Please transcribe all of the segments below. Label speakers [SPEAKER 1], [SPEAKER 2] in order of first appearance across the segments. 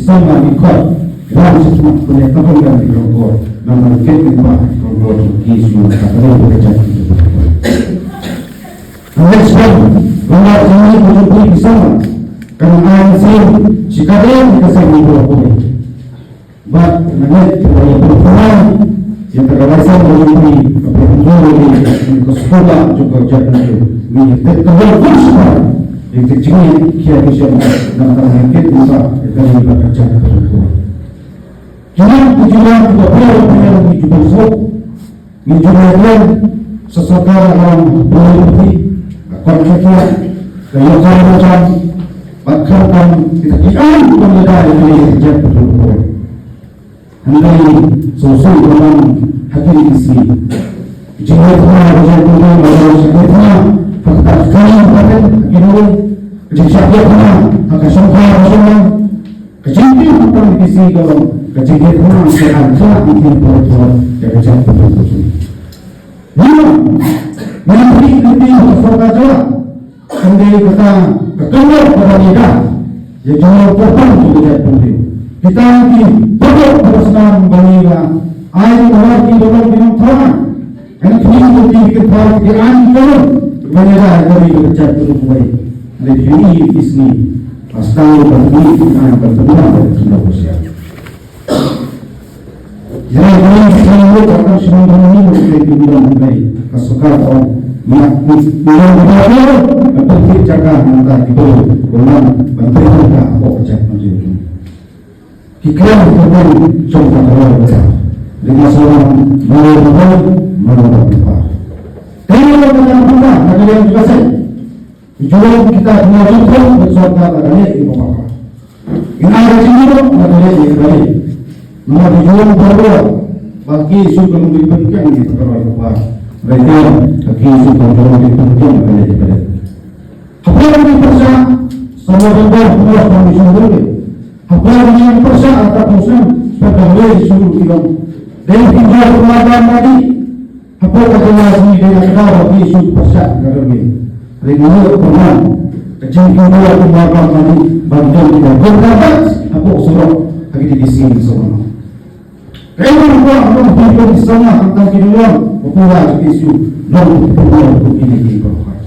[SPEAKER 1] Sama di kau, dan sesuatu yang kau berikan di kau, dan mereka membuat isu kata bekerja. Next one, rumah ini menjadi bersama kerana hasil sikadeng kesini berapa. But nanti kita berperan yang terkawasan menjadi penjualan di sekolah juga jadi menjadi terlalu besar. Yang kecil kia bisa dalam target bisa dari bekerja berapa. Jangan tujuan kita perlu menjadi besar, menjadi sesuatu yang boleh konflik keyakinan macam bakal dikatakan pemuda ini kerja betul-betul. Hendak sosok dalam hati isi. Jika kita berjalan dalam sekitarnya, fakta sekali pada kini jika kita akan sampai bersama kejadian apa isi dalam kejadian sekarang sangat penting betul kerja betul-betul. Menteri Ketua Sahaja sendiri kata ketua pemerintah yang jauh berpan juga penting. Kita ini perlu berusaha bangga air luar di dalam minum tanah. Karena ini penting kita di antara bangga dari kerja terusai. Dari ini isni asal bagi dengan bertemu dari kita bersama. Jadi kita akan semua ini mesti dibilang kasuka atau mengenai penting jaga nanti itu orang menteri kita apa kerja menjadi kita bukan contoh orang dengan seorang melakukan tapi kalau kita ada yang juga sih jual kita mengajukan bersama ada ini apa ini ada sini ada ini kali mau dijual baru bagi suku lebih penting di perkara apa mereka bagi suku lebih penting pada pada apa yang persa sama dengan buah kami sendiri apa yang persa atau musim sebagai suku film dan tinggal kemajuan tadi apa kata sini dengan kau bagi suku persa kerana regular pernah kecil kedua kemajuan tadi bantuan kita berdapat apa surat bagi di sini semua. Kalau kita berbicara sama tentang kehidupan, bukan isu non perempuan ini berkaitan.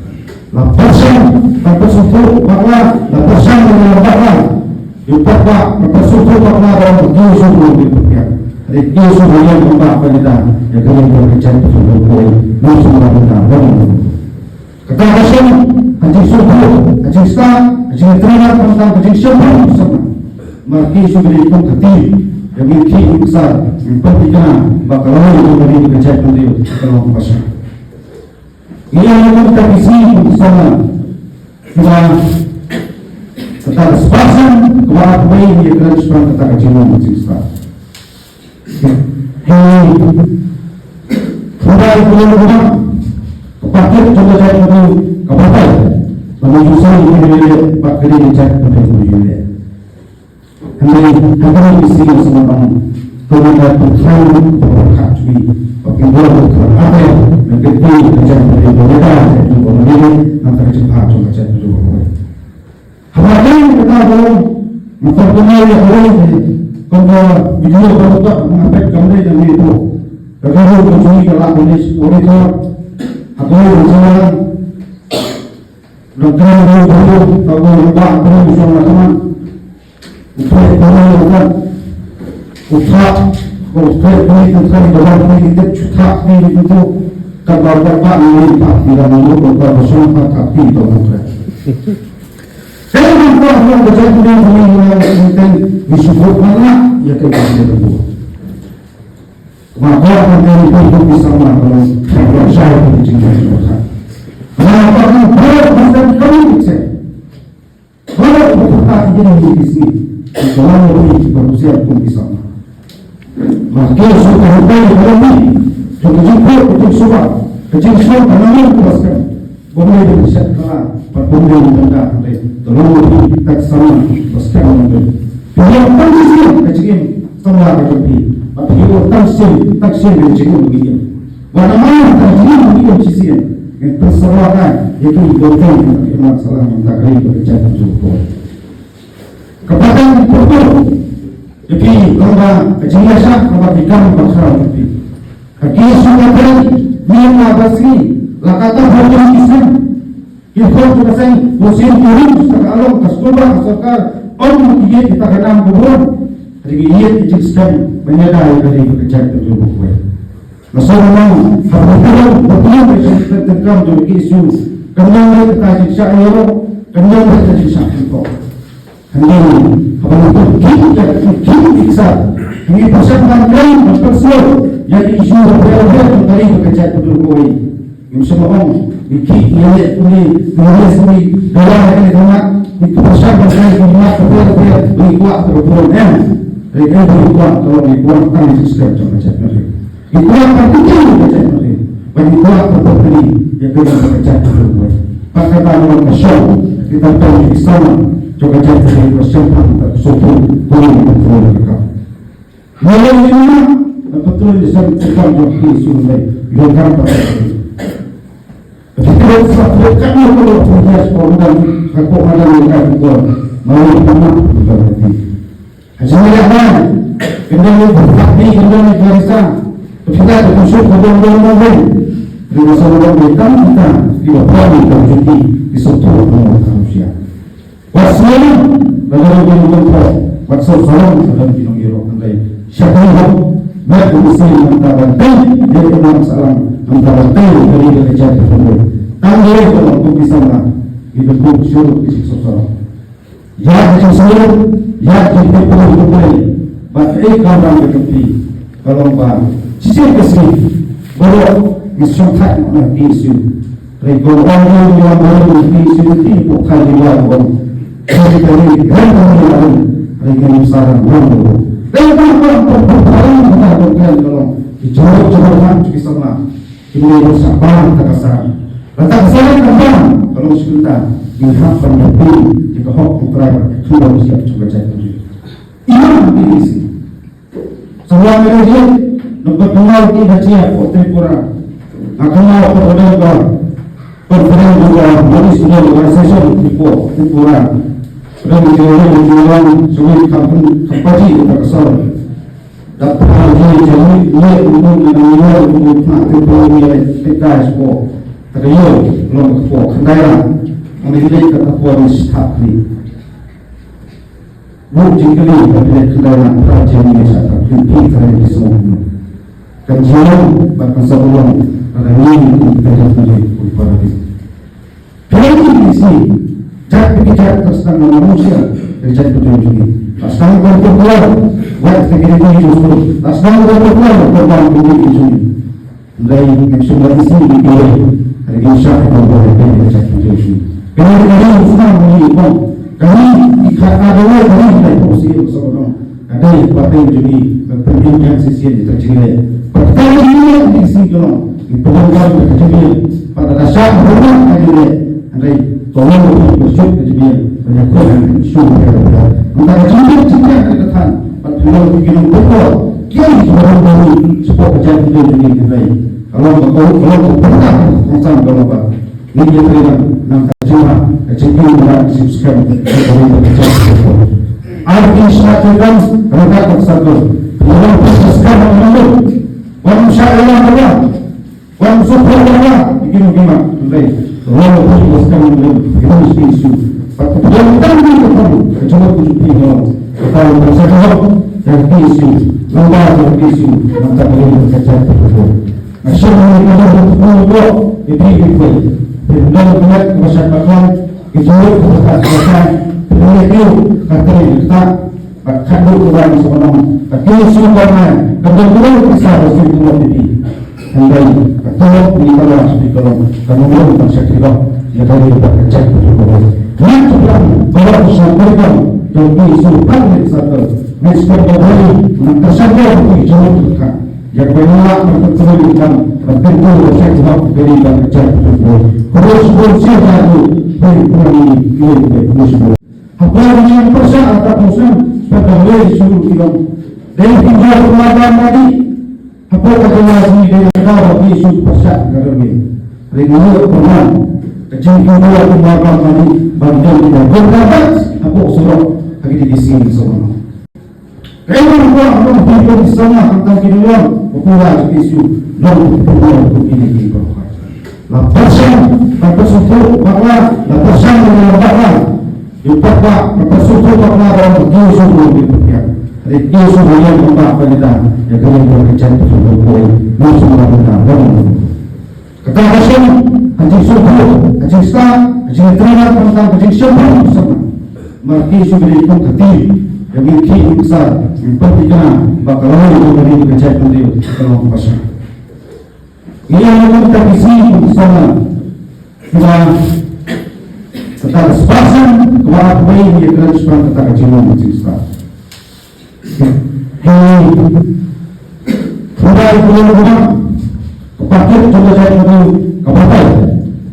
[SPEAKER 1] Lapasan, lapasan bahwa lapasan dengan bahwa dipakai lapasan bahwa dalam isu ini berkaitan. Jadi isu yang kita perlukan, yang kita berbicara tentang musuh kita. Kekerasan, anjing suku, anjing stat, anjing ternak tentang anjing siapa sama. Maka isu ini pun kecil. Yang ini besar, pentingnya bakal itu dari kerja itu kalau pasal. Ini yang kita isi bersama kita tetap sepasang kepada bayi yang kerana seperti kita kecilnya masih besar. Hei, sudah punya kepakai coba saya itu kepakai menuju saya ini pakai ini cek untuk menuju. Kami akan isi semua kamu kemudian berfaham berkacui pakai bola apa yang menjadi kerja dari pemerintah dan pemerintah antara cepat kerja itu apa yang kita belum memperkenalkan yang lain kalau video berita mengapa kami dan itu kalau mencuri kalau polis itu atau misalnya dokter itu kalau lupa kalau misalnya teman Upaya pemerintah, usaha ini tentang dalam politik cutak ini itu kalau bapak ini tak tidak mahu bapak bersama kaki pemerintah. Saya berdoa yang berjaya dengan yang penting disebut mana ya kita berdua. Maka penting itu bersama kalau saya berjaya dengan maka kalau kita bisa kalau kita tidak di sini selama ini manusia pun bisa. Maka sudah sampai pada ini, kecil surat, penangan teruskan. Boleh bisa kelar, berbunda benda, terlalu tak sama teruskan mungkin. Dia kondisi kecil sama kecil, tapi dia taksir kecil begini. Mana kecil begini sisi yang terserahkan itu doa yang masalah yang tak kali berbicara juga. Kepada betul, jadi kalau kejelasan kalau kita berbicara lebih, Akisu katari Mima basri Lakata hotel Islam Kifon cukasai Musim turun Sekalong Kaskuba Asokar Om Mutiye kita kenam kubur Hari ini Ijikkan Menyadari dari pekerjaan Betul bukuai Masalah Betul Betul Tentang Jadi isu Kenyang kita jiksa Ayo Kenyang kita jiksa Kita Kenyang Apa itu Kita jiksa Ini pasal Lain Berpersel Jadi isu Berbeda Dari pekerjaan Betul bukuai Yang semua orang Ikik Ini Nulis ini Dalam ini Dalam itu pasal Berbeda Berbeda Berikuat Berbeda Mereka berikuat Kalau berikuat Kan jiksa Macam mereka Ikuat Berkuat Macam mereka Berikuat Berbeda Yang kena pekerjaan Betul bukuai Pakatan orang kesyok Kita tahu Islam Juga jatuh dari persiapan Sopun Boleh betul mereka Malam ini Betul Islam Kita jadi sungai Yogam pada Kita bersama Kami kalau punya sekolah Dan Aku ada mereka juga Malam ini Betul hati Hasilnya yang Kendali berhati Kendali garisah Kita terkusuk Kedua-dua Dari masalah mereka Kita tidak berani terjadi di seluruh manusia. Wassalam bagi yang berbuat wassalam dalam bidang irok andai syakirah mereka muslim mentabantai dari enam salam mentabantai dari kerja tersebut. Tanggung dalam tubuh sana itu bukan syuruk isi sosial. Ya macam syuruk, ya jadi perlu berbuat. Bagai kawan berkati kalau bah sisi kesini baru misalnya nak isu Rekor orang yang baru di sini bukan dia orang. Jadi dari orang mereka misalnya orang. Orang kita berkata kalau dicoba kita sama ini bersama terkesan. Letak saya kembang kalau sebentar lihat pendapat jika hak ukuran sudah siap coba cari. Ini di sini. Semua mereka nampak kenal kita siap hotel kurang. Akan mau berdoa. Pertama juga dari sebuah organisasi tipu tipuan dan menjual sebuah kampung kampaji terkesan dapat jadi untuk menjual untuk tipu kita sebuah terlihat belum sebuah kendaraan memiliki ketakuan stafli bukan kali memiliki kendaraan kerajaan ini sahaja tipu kerajaan semua kajian bahkan sebelum ada ini kita jadi para Kalau di sini, jangan bicara tentang manusia yang jadi petunjuk ini. Asal berkumpul, buat segera hidup. Asal berkumpul, berkumpul ini ini. Dari semua di sini dipilih, dari insya Allah boleh jadi petunjuk ini. Kalau kita semua menyiapkan, kami dikatakan kami tidak posisi bersama. Ada yang pakai jadi pendidikan sisi yang terciri. Pertama ini di sini kalau diperlukan terciri pada dasar hormat kali Andai tolong bersyukur kejian banyak syukur kepada antara cinta kekatan pada bikin pokok kiai orang baru sebuah kejadian dunia ini kalau pernah macam kalau apa ini dia terima nampak cuma kejadian dan disebutkan dari kejadian arti syaitan mereka tersatu dalam proses menurut manusia Allah subhanahu bikin gimana baik Allah berjumpa dengan Yesus Kristus. Yang tadi itu cuma tujuh kalau bersama dan Yesus, lembah dan Yesus, maka boleh bekerja betul. Masyarakat kita berkumpul di PBB. Dan buat masyarakat itu berkata itu kata kita akan berkurang sebenarnya. Tapi sebenarnya kebetulan besar sebenarnya ini. Andai kata di dalam sekolah kamu belum bersekolah ya dari bekerja betul. Yang sebelum baru sampaikan jadi sultan satu mesbah dari tersadar di jalan kita yang menolak pertunjukan bertentu saya dari bekerja betul. Terus bersihkan dari ini apa yang persen atau musim sebagai suruh kita dari tinggal keluarga tadi apa kata sini dari negara di isu pasar negara ini. Regular pernah kecil kedua keluarga tadi bagian tidak berdapat apa usul lagi di sini semua. Kalau orang berhidup di sana tentang kehidupan popular isu non popular ini berkah. Lapasan bersuatu bahwa lapasan dengan bahwa Yupakwa bersuatu bahwa orang isu ini berkah. Isu yang membuat kita yang kami bekerja betul boleh masuk dalam dalam. Kekerasan, anjing suku, anjing star, anjing terima tentang anjing siapa bersama. Maka isu ini pun kecil. Yang memiliki besar pentingnya bakal itu dari kerja penting dalam pasar. Ia yang kita isi bersama kita tetap sepasang kepada pemain yang kerana sepasang tetap kecilan macam sekarang. Ini sudah berubah kepakai coba saya untuk kepakai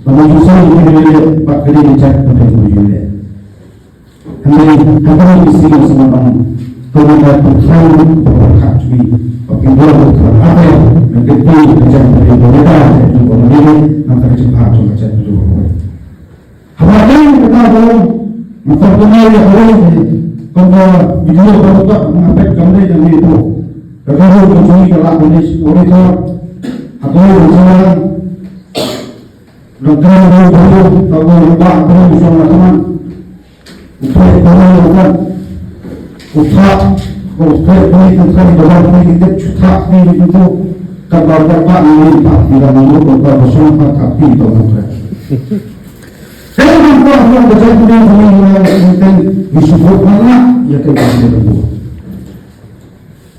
[SPEAKER 1] menuju saya ini pakai ini cek penting tujuannya. Kami kami isi bersama kamu. Kemudian berkali berkat cui, pakai dua berkat apa yang menjadi kerja dari mereka jadi orang ini antara cepat juga jadi dua. Apa yang kita belum memperkenalkan yang lain, kalau video berubah mengapa kami yang itu, kalau berjumpa kalau polis itu atau berjalan, dokter baru kalau berubah kalau bersama teman. Upaya penolakan, utak tentang dalam kita cutak ni itu kalau dapat ini tak tidak mahu kalau bersama tak tidak mahu. Saya mampu orang berjaya dengan orang yang disebut mana ia tidak berlaku.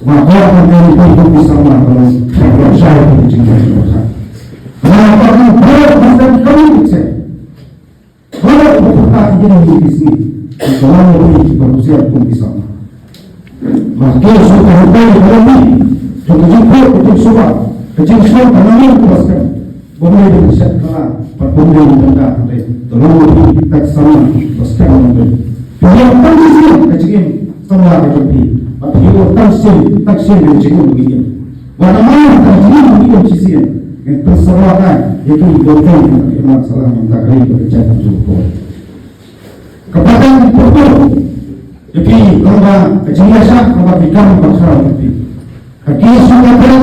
[SPEAKER 1] Maka orang itu bisa mahu kalau saya berjaya dengan. Maka orang berjaya kami bisa. Kalau berjaya dengan di sini. Kalau lebih manusia pun bisa. Maka sudah sampai dalam ini, jumpa itu semua, kecil semua kami lepaskan. Boleh dibuat kalah, perpuluhan tentang itu. Tolong lebih tak sama, lepaskan untuk. Yang kecil kecil semua kecil, tapi yang kecil kecil begini. Bagaimana kecil begini kecil? Yang terserahkan, itu dokter yang masalah yang tak kaya bekerja untuk. Kepada betul, jadi kalau kejelasan kalau ikan bakar lebih. Kaki sudah beri,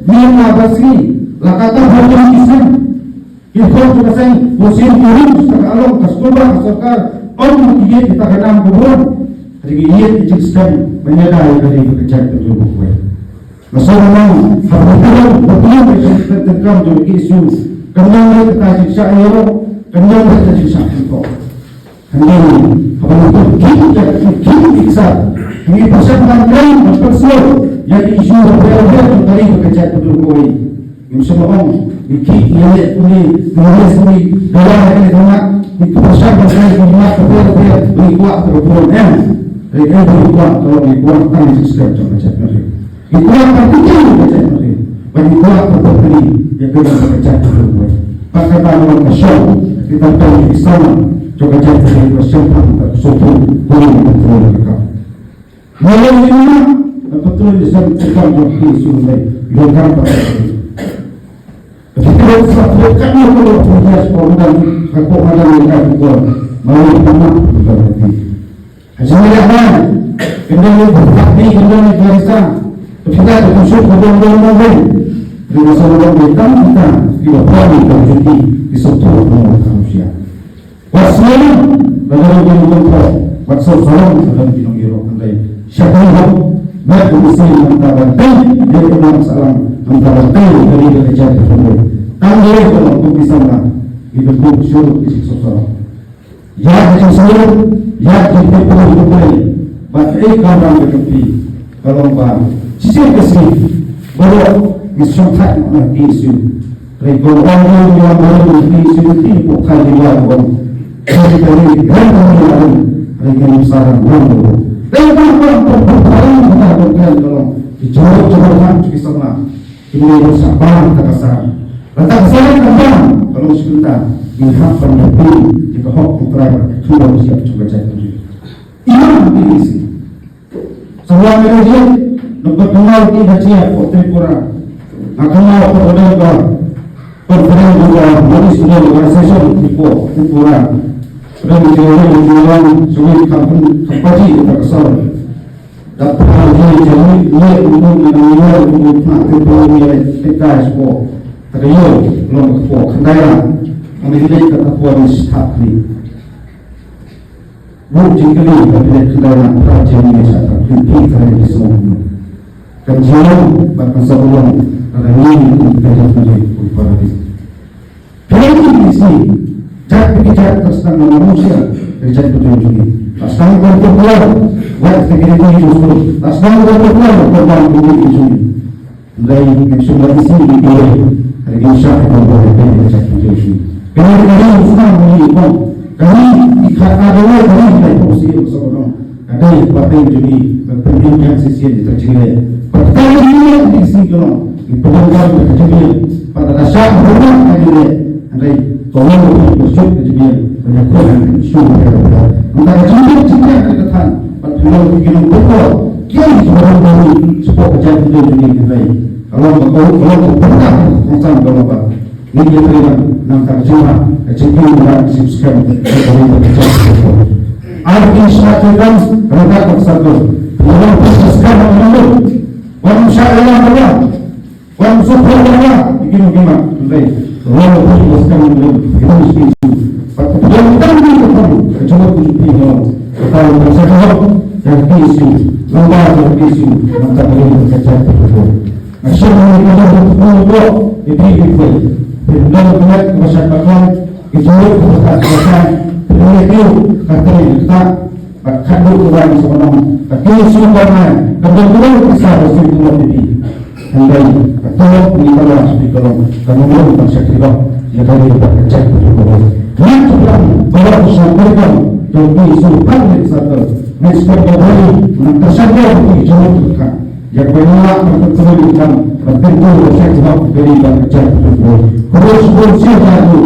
[SPEAKER 1] minyak bersih, lakatan hujan kisah. Itu juga saya musim turun sekarang kesekolah kesokar orang tiga kita kenal kubur. Jadi ia dijadikan menyadari dari bekerja tersebut. Masalah betul tentang jadi isu kenal kita siksa itu, kenal kita siksa itu. Ini apalagi kita bisa ini persiapan lain berpersiap yang isu berbeda dari bekerja berdua ini semua orang ini nulis ini dalam ini itu persiapan lain berbeda beri kuat berbulan dari beri kuat kalau beri kuat kan sistem bekerja berdua itu yang penting bekerja berdua beri kuat berbeda yang kita bekerja berdua pakai dalam kesal kita tahu di sana coba jadi persiapan suatu boleh betul mereka. Malam ini betul disebutkan di sungai Yogyakarta pada hari. Ketika satu kali kalau proses program kekuatan mereka juga malam tamat berarti. Hasilnya apa? Kendali berbakti kendali biasa. Ketika ditusuk kedua-duanya di masa lalu kita tidak berani terjadi di seluruh manusia. Wassalam bagaimana bentuk maksud salam dalam bidang hero andai syahid mereka mesti antara dia kenal salam antara dari kerja tersebut tanggung dalam bisa hidup syuruk isi sosial ya macam syuruk ya jadi perlu boleh bagai kawan berkepi kalau sisi kesini baru misalkan isu regulasi yang baru isu itu bukan diwajibkan dari dengan dengan saran baru. Dan kalau perbuatan kita lakukan dalam dicoba-coba kita sama ini bersabar kekasar. Letak saya kembang kalau sebentar lihat pendamping jika hok terakhir sudah siap coba cari. Iman ini sih. Semua manusia dapat kenal kita siap untuk kurang. Akan mau berdoa perform juga dari sudah organisasi tipu kurang. Dan menjadi sulit kampung kampaji kita kesal. dapat jadi ia untuk menilai untuk menilai kita semua terlihat belum kepuas kendala menilai kepuas di staf ni bukan kali menilai kendala perajin ini sahaja kita kerana semua kajian bahkan sebelum ada ini kita jadi upaya ini di sini jangan bicara tentang manusia kerja betul ini asal berpulang buat segera itu asal berpulang berpulang itu dari semua isi ini hari ini saya akan berbicara tentang itu kerana kami sudah melihat kami ikat adalah kami dari posisi sebelum ada partai jadi pendidikan sisi terjadi pertama ini di sini kalau program terjadi pada dasar program ini ada tolong bersyukur terjadi banyak orang syukur kepada maka jika kita katakan pada begini betul kian seorang dari sebuah kejadian ini baik kalau pernah konsen berapa ini terima nampak cuma kejadian dan subscribe dari kejadian arti syaitan rendah tersebut dalam proses kamu orang syaitan Allah orang subhanallah begini baik kalau proses kamu begini yang kami lakukan cuma tujuan kalau bersama yang isu lembaga yang isu maka ini kerja betul. Masyarakat kita untuk itu dan buat masyarakat itu berkaitan dengan itu kata kita bahkan bukan seorang tapi sumbernya kebetulan bisa bersimpul ini dan atau kita harus dikolong kemudian masyarakat yang kami bekerja betul. Yang sebelum bahawa disampaikan dari sultan dari satu mesra dari tersangka di Jawa Tengah yang menolak pertunjukan berbentuk sektor dari bekerja tersebut. Terus bersih dari